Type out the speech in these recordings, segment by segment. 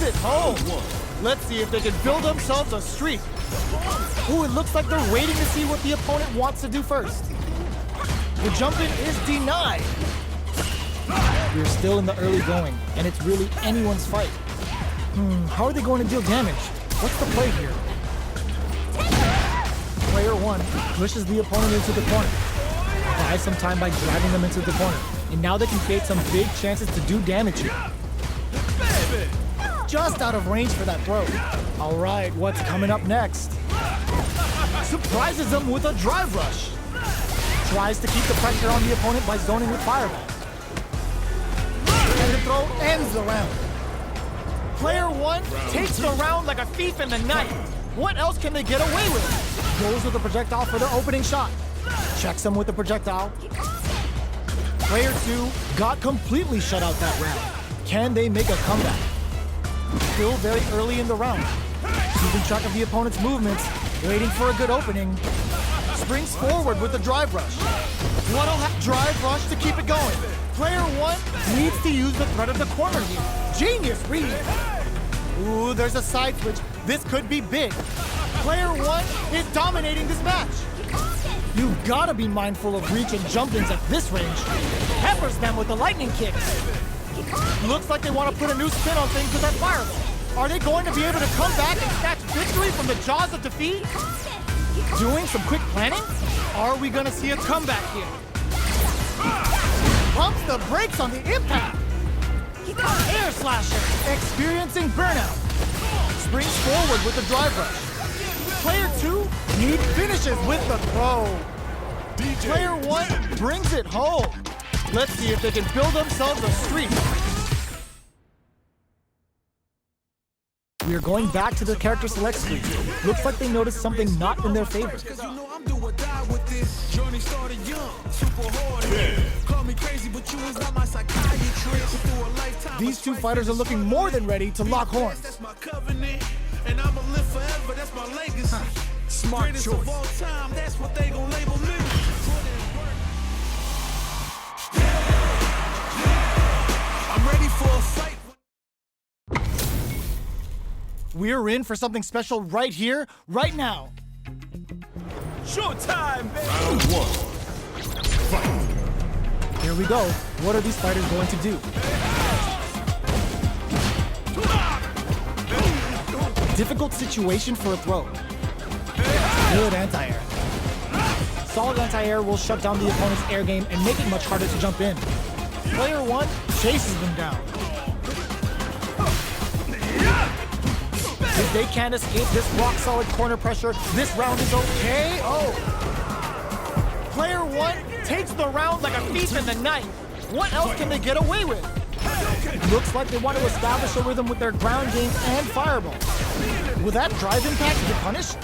it home. Let's see if they can build themselves a streak. Ooh, it looks like they're waiting to see what the opponent wants to do first. The jump-in is denied. We're still in the early going, and it's really anyone's fight. How are they going to deal damage? What's the play here? Player 1 pushes the opponent into the corner. Buys some time by driving them into the corner. And now they can create some big chances to do damage here. Just out of range for that throw. All right, what's coming up next? Surprises them with a drive rush. Tries to keep the pressure on the opponent by zoning with fireball. And the throw ends the round. Player 1 takes the round like a thief in the night. What else can they get away with? Goes with a projectile for their opening shot. Checks him with the projectile. Player 2 got completely shut out that round. Can they make a comeback? Still very early in the round. Keeping track of the opponent's movements, waiting for a good opening. Springs forward with the drive rush. What'll have drive rush to keep it going? Player 1 needs to use the threat of the corner here. Genius read. Ooh, there's a side switch. This could be big. Player 1 is dominating this match. You've got to be mindful of reach and jump-ins at this range. Peppers them with the lightning kicks. Looks like they want to put a new spin on things with that fireball. Are they going to be able to come back and snatch victory from the jaws of defeat? Doing some quick planning? Are we going to see a comeback here? Pumps the brakes on the impact. Air slasher, experiencing burnout. Springs forward with the drive rush. Player 2 needs finishes with the throw. Dee Jay. Player 1 brings it home. Let's see if they can build themselves a streak. We are going back to the character select screen. Looks like they noticed something not in their favor. These two fighters are looking more than ready to lock horns. Smart choice. I'm ready for a fight. We're in for something special right here, right now. Showtime, baby! Round 1. Fight. Here we go. What are these fighters going to do? Difficult situation for a throw. Good anti-air. Solid anti-air will shut down the opponent's air game and make it much harder to jump in. Player 1 chases them down. If they can't escape this rock-solid corner pressure, this round is okay. Oh! Player 1 takes the round like a thief in the night. What else can they get away with? Looks like they want to establish a rhythm with their ground game and fireball. Will that drive impact get punished?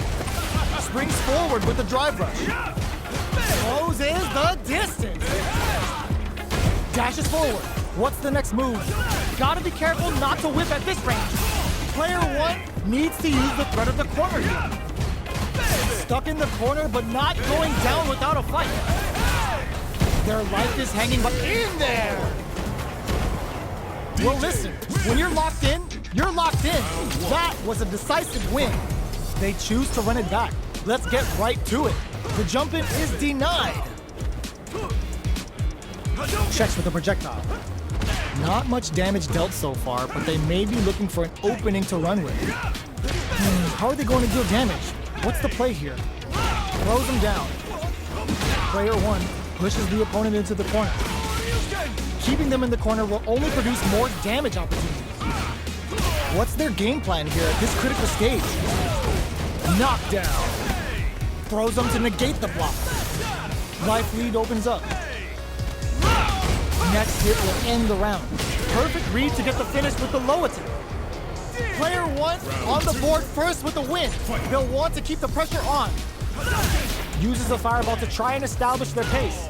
Springs forward with the drive rush. Closes the distance. Dashes forward. What's the next move? Gotta be careful not to whip at this range. Player 1 needs to use the threat of the corner here. Stuck in the corner, but not going down without a fight. Their life is hanging but in there. Well, listen, when you're locked in, you're locked in. That was a decisive win. They choose to run it back. Let's get right to it. The jump-in is denied. Checks with the projectile. Not much damage dealt so far, but they may be looking for an opening to run with. How are they going to deal damage? What's the play here? Throws them down. Player 1 pushes the opponent into the corner. Keeping them in the corner will only produce more damage opportunities. What's their game plan here at this critical stage? Knockdown. Throws them to negate the block. Life lead opens up. Next hit will end the round. Perfect read to get the finish with the low attack. Player 1 on the board first with the win. They'll want to keep the pressure on. Uses a fireball to try and establish their pace.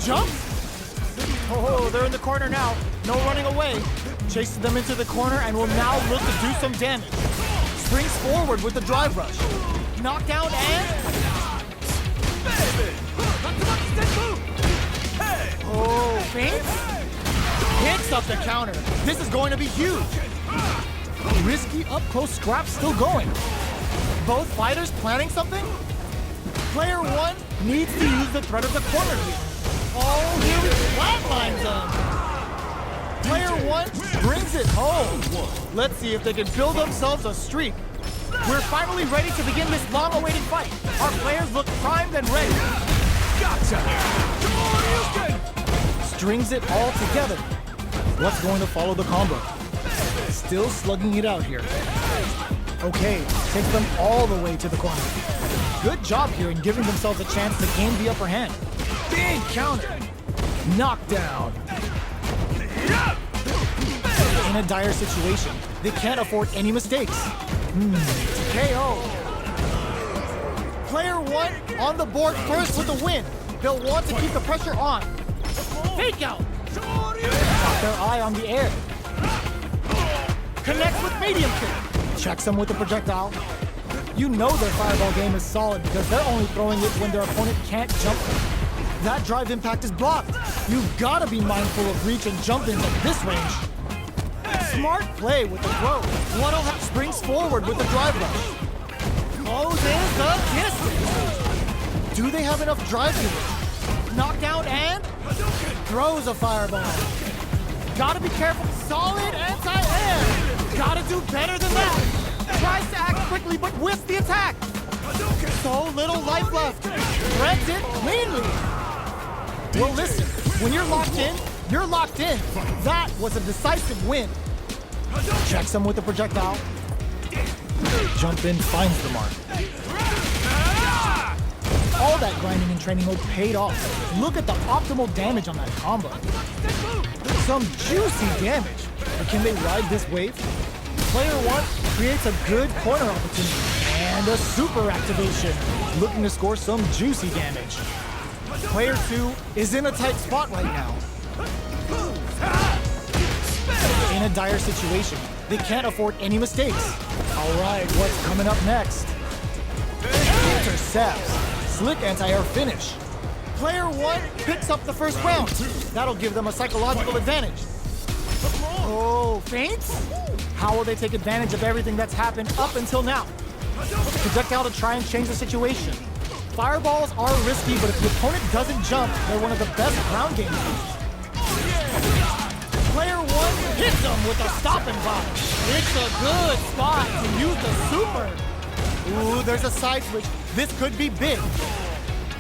Jump. Oh, they're in the corner now. No running away. Chases them into the corner and will now look to do some damage. Springs forward with the drive rush. Knockdown and... Oh, feints? Picks up the counter. This is going to be huge. Risky up-close scrap still going. Both fighters planning something? Player one needs to use the threat of the corner here. Oh, here we flatlines them. Player one brings it home. Let's see if they can build themselves a streak. We're finally ready to begin this long-awaited fight. Our players look primed and ready. Gotcha! Strings it all together. What's going to follow the combo? Still slugging it out here. Okay, takes them all the way to the corner. Good job here in giving themselves a chance to gain the upper hand. Big counter. Knockdown. In a dire situation, they can't afford any mistakes. KO. Player one on the board first with the win. They'll want to keep the pressure on. Fake out. Got their eye on the air. Connects with medium kick. Checks them with the projectile. You know their fireball game is solid because they're only throwing it when their opponent can't jump them. That drive impact is blocked. You've got to be mindful of reach and jump-ins at this range. Smart play with the throw. Waddle springs forward with the drive rush. Closes the distance. Do they have enough drive here? Knockdown and throws a fireball. Gotta be careful. Solid anti-air. Gotta do better than that. Tries to act quickly but whiffs the attack. So little life left. Threads it cleanly. Well, listen, when you're locked in, you're locked in. That was a decisive win. Checks him with the projectile. Jump in, finds the mark. All that grinding and training mode paid off. Look at the optimal damage on that combo. Some juicy damage. But can they ride this wave? Player one creates a good corner opportunity. And a super activation. Looking to score some juicy damage. Player two is in a tight spot right now. In a dire situation, they can't afford any mistakes. All right, what's coming up next? Intercepts. Slick anti-air finish. Player one picks up the first round. That'll give them a psychological advantage. Oh, feints? How will they take advantage of everything that's happened up until now? Projectile to try and change the situation. Fireballs are risky, but if the opponent doesn't jump, they're one of the best ground game moves. Player one hits them with a stop and block. It's a good spot to use the super. Ooh, there's a side switch. This could be big.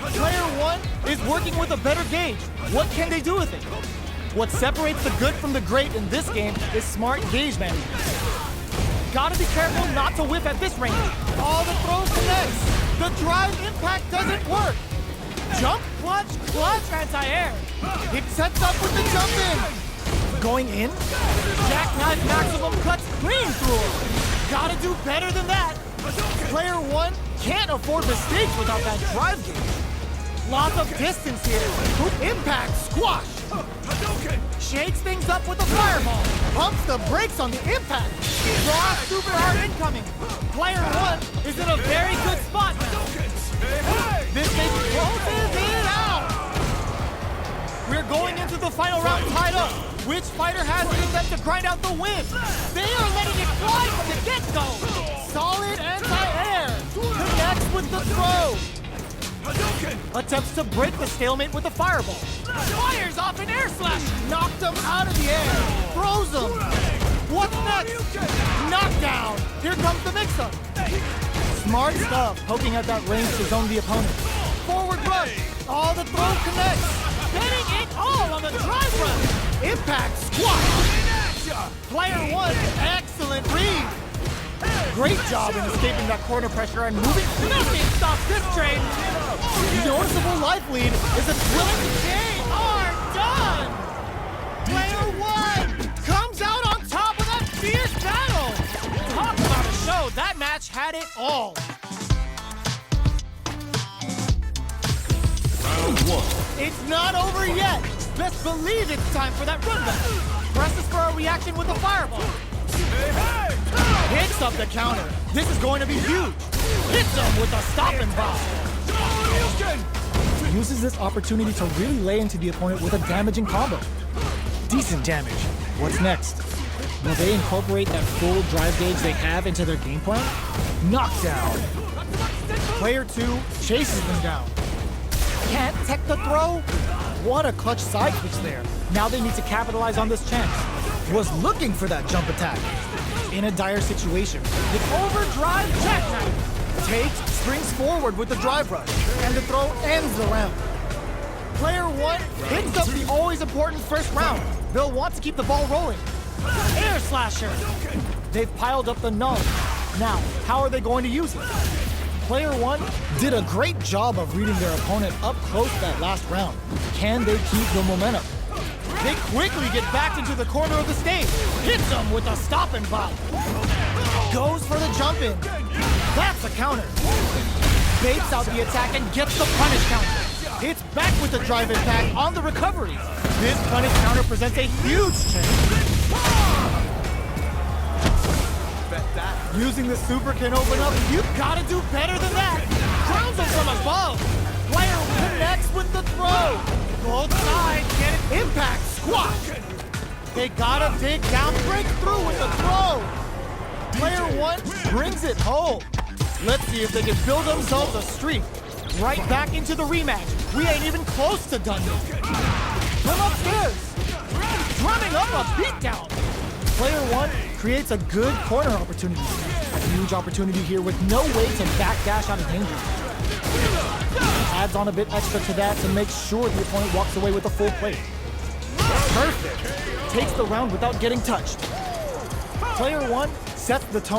Player one is working with a better gauge. What can they do with it? What separates the good from the great in this game is smart gauge management. Gotta be careful not to whiff at this range. All the throws connects. The drive impact doesn't work. Jump, clutch, anti-air. It sets up with the jump in. Going in. Jackknife maximum cuts clean through. Gotta do better than that. Player one can't afford mistakes without that drive gauge. Lots of distance here. With impact, squash. Shakes things up with a fireball. Pumps the brakes on the impact. Draw super hard incoming. Player one is in a very good spot now. This thing closes it out. We're going into the final round tied up. Which fighter has it in them to grind out the win? They are letting it fly from the get-go. Solid anti-air. Connects with the throw. Attempts to break the stalemate with a fireball. Fires off an air slash. Knocked him out of the air. Throws him. What's next? Knockdown. Here comes the mix-up. Smart stuff. Poking at that range to zone the opponent. Forward rush. All the throw connects. Betting it all on the drive run. Impact squash. Player one. Excellent read. Great job in escaping that corner pressure and moving. Nothing stops this train. Noticeable life lead is a thrilling. They are done. Player one comes out on top of that fierce battle. Talk about a show. That match had it all. Round one. It's not over yet. Best believe it's time for that run back. Presses for a reaction with a fireball. Hits up the counter. This is going to be huge. Hits him with a stop and bomb. Uses this opportunity to really lay into the opponent with a damaging combo. Decent damage. What's next? Will they incorporate that full drive gauge they have into their game plan? Knockdown. Player 2 chases them down. Can't tech the throw? What a clutch side switch there. Now they need to capitalize on this chance. Was looking for that jump attack. In a dire situation, the overdrive jackknife. Takes, springs forward with the drive rush, and the throw ends the round. Player 1 picks up the always important first round. They'll want to keep the ball rolling. Air slasher. They've piled up the null. Now, how are they going to use it? Player 1 did a great job of reading their opponent up close that last round. Can they keep the momentum? They quickly get back into the corner of the stage. Hits them with a stop and pop. Goes for the jump in. That's a counter. Baits out the attack and gets the punish counter. Hits back with the drive impact on the recovery. This punish counter presents a huge chance. Using the super can open up. You gotta do better than that. Grounds him from above. Player connects with the throw. Both sides get an impact squat. They gotta dig down, break through with the throw. Player 1 brings it home. Let's see if they can build themselves a streak. Right back into the rematch. We ain't even close to done yet. From upstairs. Drumming up a beatdown. Player 1 creates a good corner opportunity. A huge opportunity here with no way to backdash out of danger. Adds on a bit extra to that to make sure the opponent walks away with a full plate. Perfect. Takes the round without getting touched. Player 1 sets the tone.